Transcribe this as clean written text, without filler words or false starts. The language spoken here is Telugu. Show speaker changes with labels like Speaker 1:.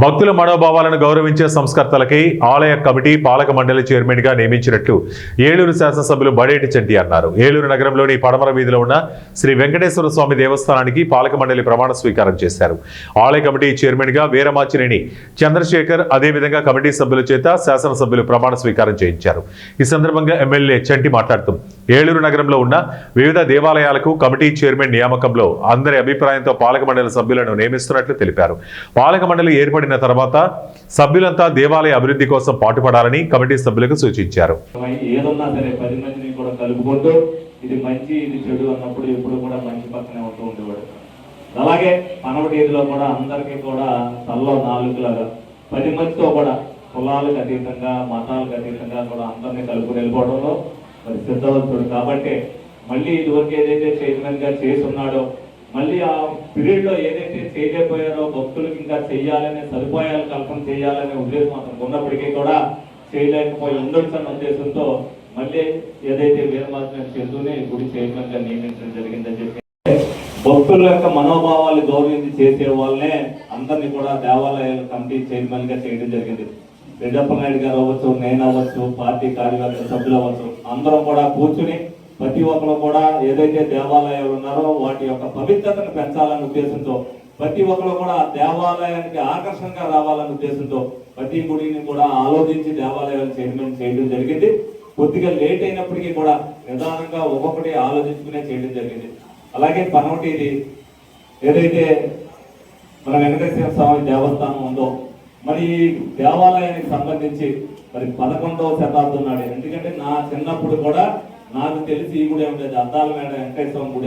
Speaker 1: భక్తుల మనోభావాలను గౌరవించే సంస్కర్తలకి ఆలయ కమిటీ పాలక మండలి చైర్మన్ గా నియమించినట్లు ఏలూరు శాసనసభ్యులు బడేటి చంటి అన్నారు. ఏలూరు నగరంలోని పడమర వీధిలో ఉన్న శ్రీ వెంకటేశ్వర స్వామి దేవస్థానానికి పాలక మండలి ప్రమాణ స్వీకారం చేశారు. ఆలయ కమిటీ చైర్మన్ గా వీరమాచినేని చంద్రశేఖర్, అదేవిధంగా కమిటీ సభ్యుల చేత శాసనసభ్యులు ప్రమాణ స్వీకారం చేయించారు. ఈ సందర్భంగా ఎమ్మెల్యే చంటి మాట్లాడుతూ ఏలూరు నగరంలో ఉన్న వివిధ దేవాలయాలకు కమిటీ చైర్మన్ నియామకంలో అందరి అభిప్రాయంతో పాలక మండలి సభ్యులను నియమిస్తున్నట్లు తెలిపారు. పాలక మండలి ఏర్పడిన తర్వాత సభ్యులంతా దేవాలయ అభివృద్ధి కోసం పాటుపడాలని కమిటీ సభ్యులకు సూచించారు.
Speaker 2: ఏదన్నా సరే 10 మందిని కూడా కలుపుకుంటూ ఇది మంచి ఇది చెడు అన్నప్పుడు ఎప్పుడు కూడా మంచి పక్కనే ఉంటూ ఉండేవాడు. అలాగే పనవటి ఏదిలో కూడా అందరికీ కూడా తల్లో నాలుగులాగా 10 మందితో కూడా కులాలకు అతీతంగా మతాలకు అతీతంగా కూడా అందరినీ కలుపుకు వెళ్ళిపోవడంలో మరి సిద్ధవంతుడు. కాబట్టి మళ్ళీ ఇదివరకు ఏదైతే చైర్మన్ గా చేసి ఉన్నాడో మళ్ళీ ఆ పీరియడ్ లో ఏదైతే చేయలేకపోయారో భక్తులకు ఇంకా చేయాలనే సదుపాయాలు కల్పన చేయాలనే ఉద్దేశం అతనికి ఉన్నప్పటికీ కూడా చేయలేకపోయి ఉండొచ్చు అన్న ఉద్దేశంతో మళ్ళీ ఏదైతే వీరమాచినేని చందుని గుడి చైర్మన్ గా నియమించడం జరిగిందని చెప్పి భక్తుల యొక్క మనోభావాలు గౌరవించి చేసే వాళ్ళనే అందరినీ కూడా దేవాలయాల కమిటీ చైర్మన్ గా చేయడం జరిగింది. రెడ్డప్ప నాయుడు గారు అవ్వచ్చు, నేను అవ్వచ్చు, పార్టీ కార్యవర్గ సభ్యులు అవ్వచ్చు, అందరం కూడా కూర్చుని ప్రతి ఒక్కరు కూడా ఏదైతే దేవాలయాలు ఉన్నారో వాటి యొక్క పవిత్రతను పెంచాలనే ఉద్దేశంతో ప్రతి ఒక్కరు కూడా దేవాలయానికి ఆకర్షణగా రావాలనే ఉద్దేశంతో ప్రతి గుడిని కూడా ఆలోచించి దేవాలయాలు చైర్మన్ చేయడం జరిగింది. కొద్దిగా లేట్ అయినప్పటికీ కూడా నిదానంగా ఒక్కొక్కటి ఆలోచించుకునే చేయడం జరిగింది. అలాగే పనవటిది ఏదైతే మన వెంకటేశ్వర స్వామి దేవస్థానం ఉందో మరి దేవాలయానికి సంబంధించి మరి 11వ శతాబ్దం నాడు, ఎందుకంటే నా చిన్నప్పుడు కూడా నాకు తెలిసి ఈ గుడి ఉండేది అద్దాల మేడ వెంకటేశ్వర గుడి.